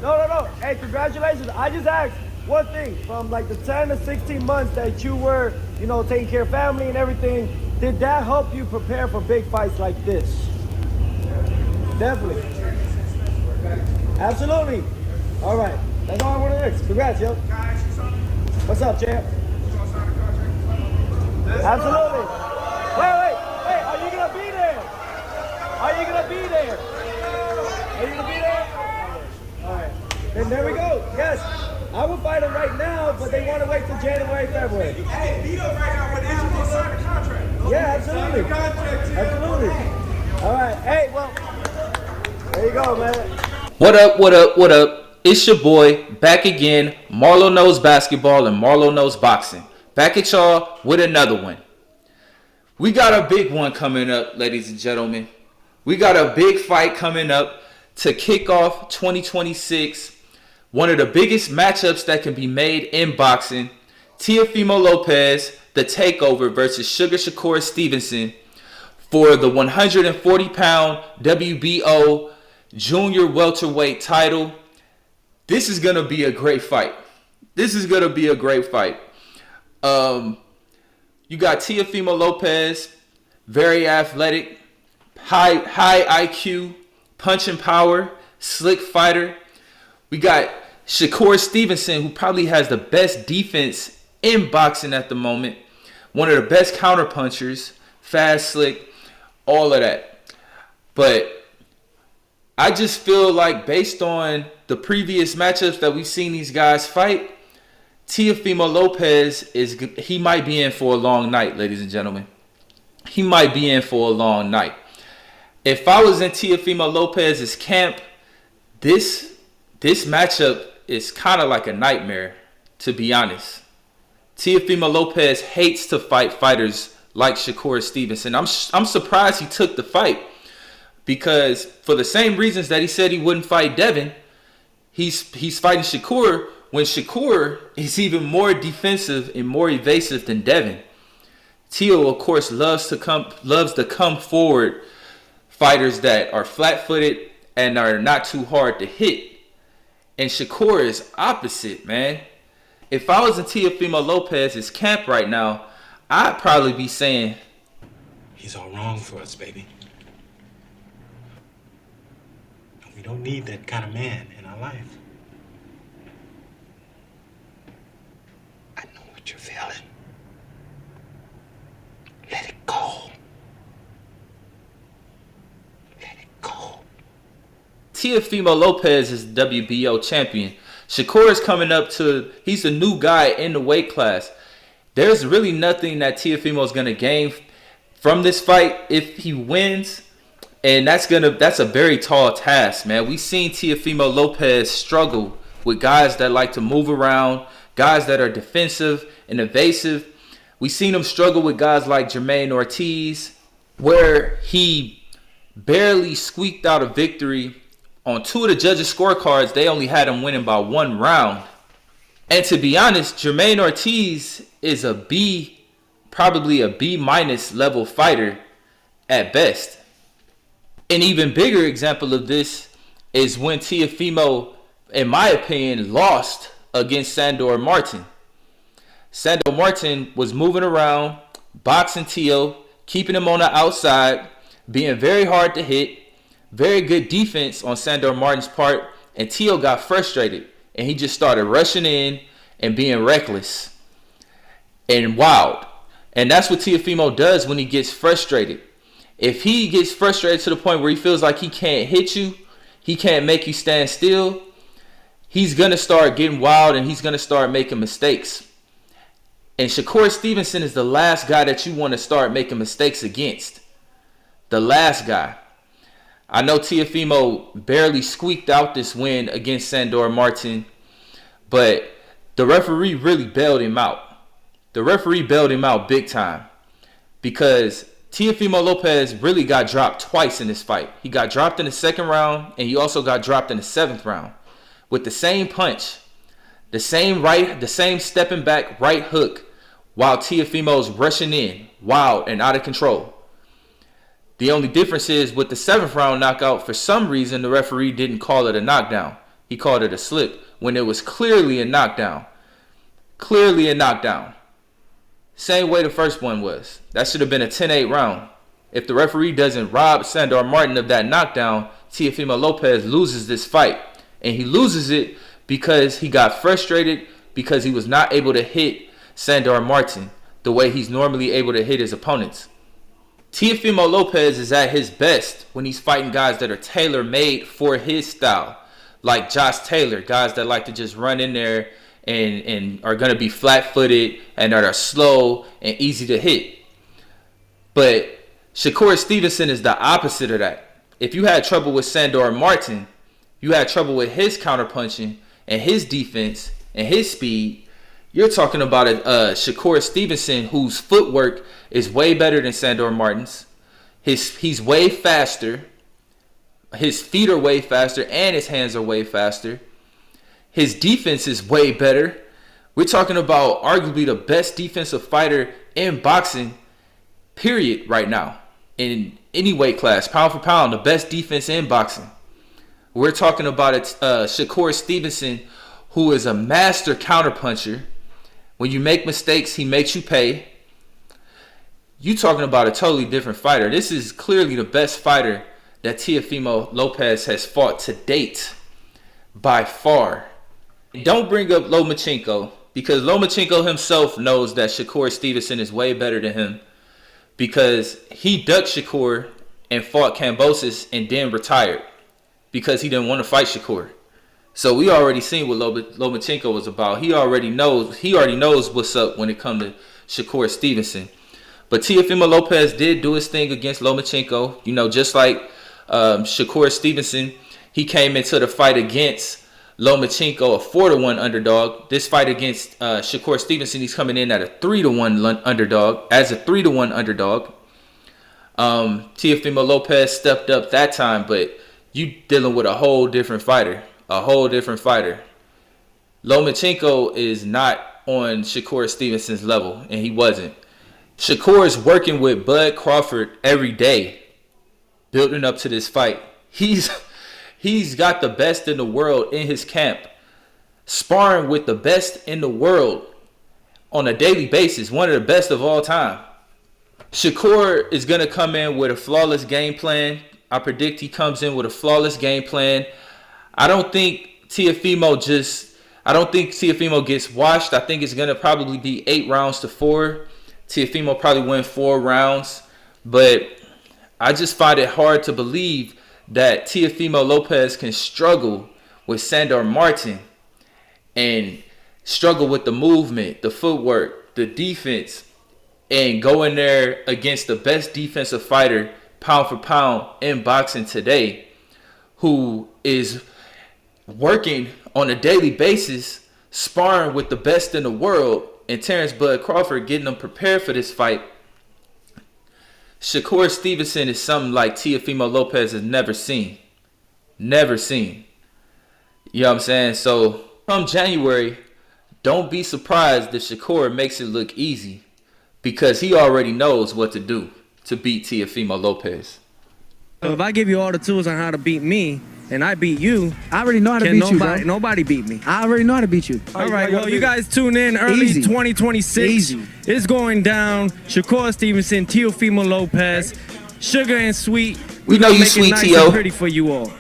No. Hey, congratulations. I just asked one thing. From like the 10 to 16 months that you were, taking care of family and everything, did that help you prepare for big fights like this? Definitely. Absolutely. All right. That's all I want to ask. Congrats, yo. What's up, champ? Absolutely. Wait. Are you going to be there? Are you going to be there? All right. Then there we go. Yes. I would fight him right now, but they want to wait till January, February. Hey, beat up right now, but then you gonna sign the contract. Yeah, absolutely. Absolutely. All right. Hey, well, there you go, man. What up? It's your boy, back again. Marlo Knows Basketball and Marlo Knows Boxing. Back at y'all with another one. We got a big one coming up, ladies and gentlemen. We got a big fight coming up to kick off 2026. One of the biggest matchups that can be made in boxing. Teofimo Lopez, the takeover versus Shakur Stevenson for the 140-pound WBO junior welterweight title. This is going to be a great fight. You got Teofimo Lopez, very athletic, high IQ, punching power, slick fighter. We got Shakur Stevenson, who probably has the best defense in boxing at the moment. One of the best counterpunchers, fast, slick, all of that. But I just feel like based on the previous matchups that we've seen these guys fight, Teofimo Lopez he might be in for a long night, ladies and gentlemen. He might be in for a long night. If I was in Teofimo Lopez's camp, this matchup is kind of like a nightmare, to be honest. Teofimo Lopez hates to fight fighters like Shakur Stevenson. I'm surprised he took the fight, because for the same reasons that he said he wouldn't fight Devin, he's fighting Shakur when Shakur is even more defensive and more evasive than Devin. Teo, of course, loves to come forward fighters that are flat-footed and are not too hard to hit. And Shakur is opposite, man. If I was in Teofimo Lopez's camp right now, I'd probably be saying, he's all wrong for us, baby. We don't need that kind of man in our life. I know what you're feeling. Let it go. Teofimo Lopez is the WBO champion. Shakur is coming up he's a new guy in the weight class. There's really nothing that Teofimo is going to gain from this fight if he wins. And that's a very tall task, man. We've seen Teofimo Lopez struggle with guys that like to move around, guys that are defensive and evasive. We've seen him struggle with guys like Jermaine Ortiz, where he barely squeaked out a victory. On two of the judges' scorecards, they only had him winning by 1 round. And to be honest, Jermaine Ortiz is probably a B- level fighter at best. An even bigger example of this is when Teofimo, in my opinion, lost against Sandor Martin. Sandor Martin was moving around, boxing Teo, keeping him on the outside, being very hard to hit. Very good defense on Sandor Martin's part, and Teo got frustrated, and he just started rushing in and being reckless and wild. And that's what Teofimo does when he gets frustrated. If he gets frustrated to the point where he feels like he can't hit you, he can't make you stand still, he's going to start getting wild and he's going to start making mistakes. And Shakur Stevenson is the last guy that you want to start making mistakes against. The last guy. I know Teofimo barely squeaked out this win against Sandor Martin, but the referee really bailed him out. The referee bailed him out big time, because Teofimo Lopez really got dropped twice in this fight. He got dropped in the 2nd round, and he also got dropped in the 7th round with the same punch, the same stepping back right hook, while Teofimo's rushing in, wild and out of control. The only difference is with the 7th round knockout, for some reason, the referee didn't call it a knockdown. He called it a slip when it was clearly a knockdown. Clearly a knockdown. Same way the first one was. That should have been a 10-8 round. If the referee doesn't rob Sandor Martin of that knockdown, Teofimo Lopez loses this fight. And he loses it because he got frustrated because he was not able to hit Sandor Martin the way he's normally able to hit his opponents. Teofimo Lopez is at his best when he's fighting guys that are tailor-made for his style. Like Josh Taylor, guys that like to just run in there and are going to be flat-footed and that are slow and easy to hit. But Shakur Stevenson is the opposite of that. If you had trouble with Sandor Martin, you had trouble with his counterpunching and his defense and his speed. You're talking about a Shakur Stevenson whose footwork is way better than Sandor Martin's. He's way faster. His feet are way faster and his hands are way faster. His defense is way better. We're talking about arguably the best defensive fighter in boxing, period, right now. In any weight class, pound for pound, the best defense in boxing. We're talking about Shakur Stevenson, who is a master counterpuncher. When you make mistakes, he makes you pay. You talking about a totally different fighter. This is clearly the best fighter that Teofimo Lopez has fought to date, by far. Don't bring up Lomachenko, because Lomachenko himself knows that Shakur Stevenson is way better than him, because he ducked Shakur and fought Kambosos and then retired because he didn't want to fight Shakur. So we already seen what Lomachenko was about. He already knows what's up when it comes to Shakur Stevenson. But Teofimo Lopez did do his thing against Lomachenko. You know, just like Shakur Stevenson, he came into the fight against Lomachenko, a 4-1 underdog. This fight against Shakur Stevenson, he's coming in at a 3-1 underdog. As a 3-1 underdog, Teofimo Lopez stepped up that time, but you dealing with a whole different fighter. A whole different fighter. Lomachenko is not on Shakur Stevenson's level, and he wasn't. Shakur is working with Bud Crawford every day, building up to this fight. He's got the best in the world in his camp, sparring with the best in the world on a daily basis, one of the best of all time. Shakur is going to come in with a flawless game plan. I predict he comes in with a flawless game plan. I don't think Teofimo gets washed. I think it's going to probably be 8-4. Teofimo probably win 4 rounds. But I just find it hard to believe that Teofimo Lopez can struggle with Sandor Martin and struggle with the movement, the footwork, the defense, and go in there against the best defensive fighter pound for pound in boxing today, who is working on a daily basis, sparring with the best in the world, and Terrence Bud Crawford getting them prepared for this fight. Shakur Stevenson is something like Teofimo Lopez has never seen. Never seen. You know what I'm saying? So come January, don't be surprised if Shakur makes it look easy, because he already knows what to do to beat Teofimo Lopez. So if I give you all the tools on how to beat me, and I beat you, I already know how to beat you, bro. Nobody beat me. I already know how to beat you. All right, well, you guys tune in early 2026. Easy. It's going down. Shakur Stevenson, Teofimo Lopez, Sugar and Sweet. We know you make it sweet, nice Teo. and pretty for you all.